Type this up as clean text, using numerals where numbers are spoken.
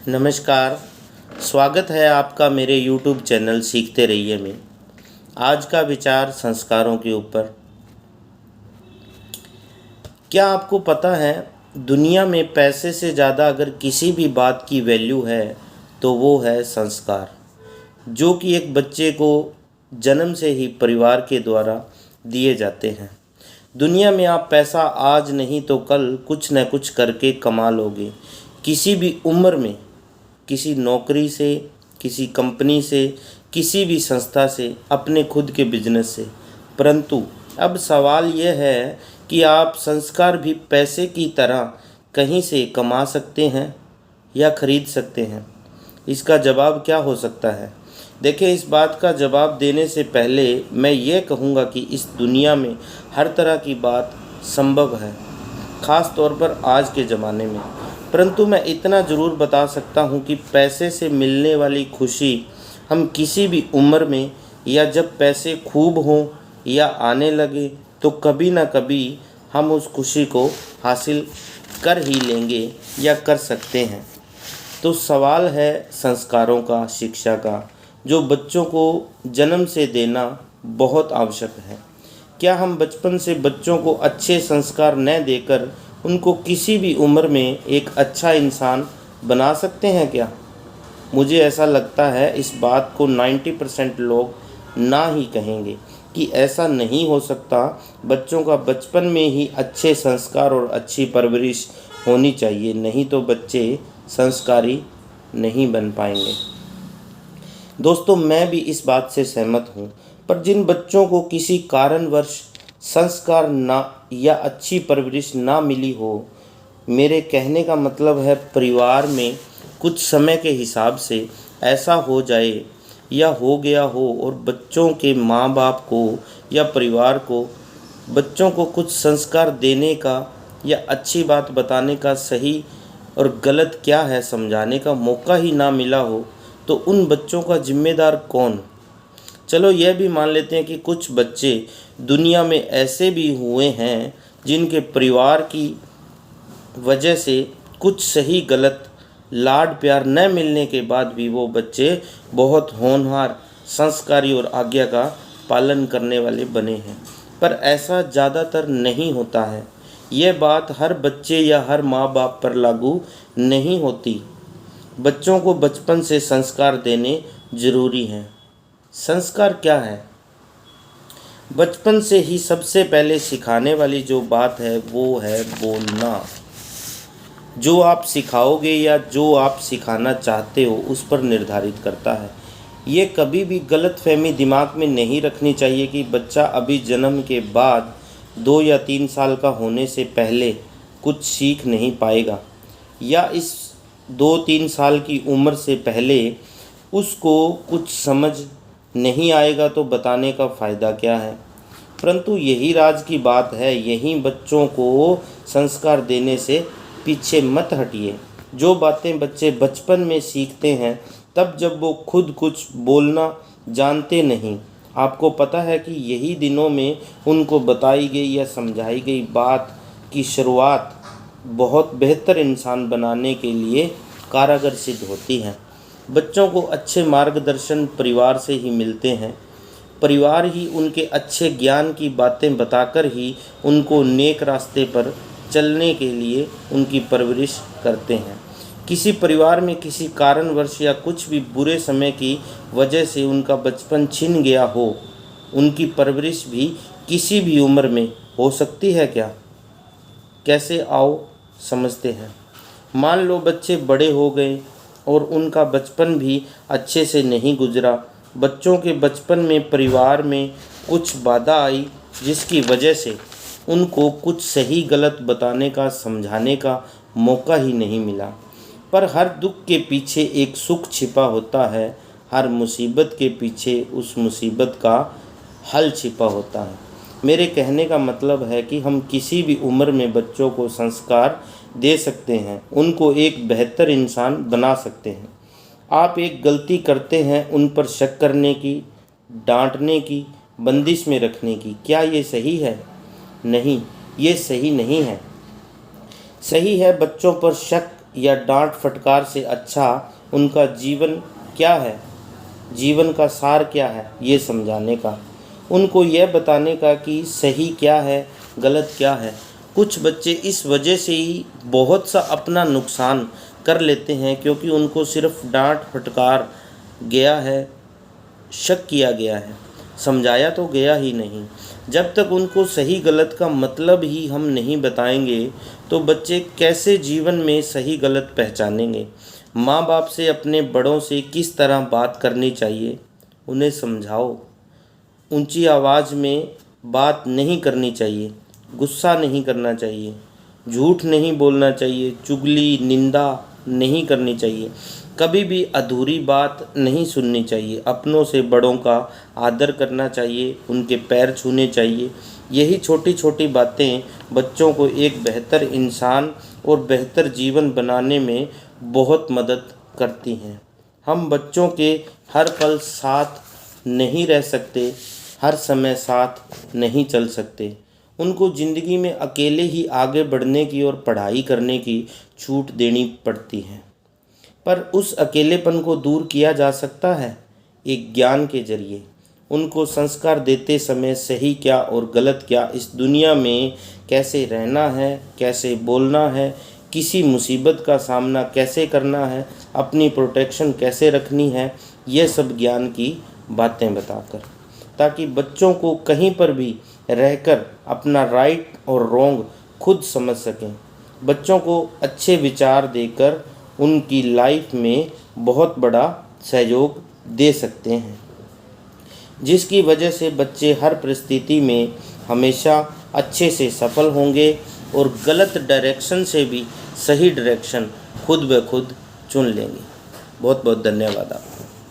नमस्कार। स्वागत है आपका मेरे YouTube चैनल सीखते रहिए में। आज का विचार संस्कारों के ऊपर। क्या आपको पता है दुनिया में पैसे से ज़्यादा अगर किसी भी बात की वैल्यू है तो वो है संस्कार, जो कि एक बच्चे को जन्म से ही परिवार के द्वारा दिए जाते हैं। दुनिया में आप पैसा आज नहीं तो कल कुछ न कुछ करके कमा लोगे, किसी भी उम्र में, किसी नौकरी से, किसी कंपनी से, किसी भी संस्था से, अपने खुद के बिजनेस से। परंतु अब सवाल यह है कि आप संस्कार भी पैसे की तरह कहीं से कमा सकते हैं या खरीद सकते हैं। इसका जवाब क्या हो सकता है? देखिए, इस बात का जवाब देने से पहले मैं ये कहूँगा कि इस दुनिया में हर तरह की बात संभव है, ख़ास तौर पर आज के ज़माने में। परंतु मैं इतना ज़रूर बता सकता हूँ कि पैसे से मिलने वाली खुशी हम किसी भी उम्र में, या जब पैसे खूब हों या आने लगे, तो कभी ना कभी हम उस खुशी को हासिल कर ही लेंगे या कर सकते हैं। तो सवाल है संस्कारों का, शिक्षा का, जो बच्चों को जन्म से देना बहुत आवश्यक है। क्या हम बचपन से बच्चों को अच्छे संस्कार न देकर उनको किसी भी उम्र में एक अच्छा इंसान बना सकते हैं क्या? मुझे ऐसा लगता है इस बात को 90% लोग ना ही कहेंगे कि ऐसा नहीं हो सकता। बच्चों का बचपन में ही अच्छे संस्कार और अच्छी परवरिश होनी चाहिए, नहीं तो बच्चे संस्कारी नहीं बन पाएंगे। दोस्तों, मैं भी इस बात से सहमत हूँ, पर जिन बच्चों को किसी कारणवश संस्कार ना या अच्छी परवरिश ना मिली हो, मेरे कहने का मतलब है परिवार में कुछ समय के हिसाब से ऐसा हो जाए या हो गया हो और बच्चों के माँ बाप को या परिवार को बच्चों को कुछ संस्कार देने का या अच्छी बात बताने का, सही और गलत क्या है समझाने का मौका ही ना मिला हो, तो उन बच्चों का जिम्मेदार कौन? चलो यह भी मान लेते हैं कि कुछ बच्चे दुनिया में ऐसे भी हुए हैं जिनके परिवार की वजह से कुछ सही गलत लाड प्यार न मिलने के बाद भी वो बच्चे बहुत होनहार, संस्कारी और आज्ञा का पालन करने वाले बने हैं। पर ऐसा ज़्यादातर नहीं होता है। यह बात हर बच्चे या हर माँ बाप पर लागू नहीं होती। बच्चों को बचपन से संस्कार देने ज़रूरी हैं। संस्कार क्या है? बचपन से ही सबसे पहले सिखाने वाली जो बात है वो है बोलना। जो आप सिखाओगे या जो आप सिखाना चाहते हो उस पर निर्धारित करता है। ये कभी भी गलतफहमी दिमाग में नहीं रखनी चाहिए कि बच्चा अभी जन्म के बाद 2 या 3 साल का होने से पहले कुछ सीख नहीं पाएगा, या इस 2-3 साल की उम्र से पहले उसको कुछ समझ नहीं आएगा, तो बताने का फ़ायदा क्या है? परंतु यही राज की बात है। यही बच्चों को संस्कार देने से पीछे मत हटिए। जो बातें बच्चे बचपन में सीखते हैं, तब जब वो खुद कुछ बोलना जानते नहीं, आपको पता है कि यही दिनों में उनको बताई गई या समझाई गई बात की शुरुआत बहुत बेहतर इंसान बनाने के लिए कारगर सिद्ध होती है। बच्चों को अच्छे मार्गदर्शन परिवार से ही मिलते हैं। परिवार ही उनके अच्छे ज्ञान की बातें बताकर ही उनको नेक रास्ते पर चलने के लिए उनकी परवरिश करते हैं। किसी परिवार में किसी कारणवश या कुछ भी बुरे समय की वजह से उनका बचपन छिन गया हो, उनकी परवरिश भी किसी भी उम्र में हो सकती है क्या? कैसे, आओ समझते हैं। मान लो बच्चे बड़े हो गए और उनका बचपन भी अच्छे से नहीं गुजरा। बच्चों के बचपन में परिवार में कुछ बाधा आई, जिसकी वजह से उनको कुछ सही गलत बताने का, समझाने का मौका ही नहीं मिला। पर हर दुख के पीछे एक सुख छिपा होता है। हर मुसीबत के पीछे उस मुसीबत का हल छिपा होता है। मेरे कहने का मतलब है कि हम किसी भी उम्र में बच्चों को संस्कार दे सकते हैं, उनको एक बेहतर इंसान बना सकते हैं। आप एक गलती करते हैं, उन पर शक करने की, डांटने की, बंदिश में रखने की, क्या ये सही है? नहीं, ये सही नहीं है। सही है बच्चों पर शक या डांट फटकार से अच्छा उनका जीवन क्या है, जीवन का सार क्या है, ये समझाने का, उनको यह बताने का कि सही क्या है, गलत क्या है। कुछ बच्चे इस वजह से ही बहुत सा अपना नुकसान कर लेते हैं क्योंकि उनको सिर्फ डांट फटकार गया है, शक किया गया है, समझाया तो गया ही नहीं। जब तक उनको सही गलत का मतलब ही हम नहीं बताएंगे तो बच्चे कैसे जीवन में सही गलत पहचानेंगे। माँ बाप से अपने बड़ों से किस तरह बात करनी चाहिए उन्हें समझाओ। ऊंची आवाज़ में बात नहीं करनी चाहिए, गुस्सा नहीं करना चाहिए, झूठ नहीं बोलना चाहिए, चुगली निंदा नहीं करनी चाहिए, कभी भी अधूरी बात नहीं सुननी चाहिए, अपनों से बड़ों का आदर करना चाहिए, उनके पैर छूने चाहिए। यही छोटी छोटी बातें बच्चों को एक बेहतर इंसान और बेहतर जीवन बनाने में बहुत मदद करती हैं। हम बच्चों के हर पल साथ नहीं रह सकते, हर समय साथ नहीं चल सकते। उनको ज़िंदगी में अकेले ही आगे बढ़ने की और पढ़ाई करने की छूट देनी पड़ती है, पर उस अकेलेपन को दूर किया जा सकता है एक ज्ञान के जरिए। उनको संस्कार देते समय सही क्या और गलत क्या, इस दुनिया में कैसे रहना है, कैसे बोलना है, किसी मुसीबत का सामना कैसे करना है, अपनी प्रोटेक्शन कैसे रखनी है, यह सब ज्ञान की बातें बताकर, ताकि बच्चों को कहीं पर भी रहकर अपना राइट और रॉन्ग खुद समझ सकें। बच्चों को अच्छे विचार देकर उनकी लाइफ में बहुत बड़ा सहयोग दे सकते हैं, जिसकी वजह से बच्चे हर परिस्थिति में हमेशा अच्छे से सफल होंगे और गलत डायरेक्शन से भी सही डायरेक्शन खुद ब खुद चुन लेंगे। बहुत बहुत धन्यवाद आपका।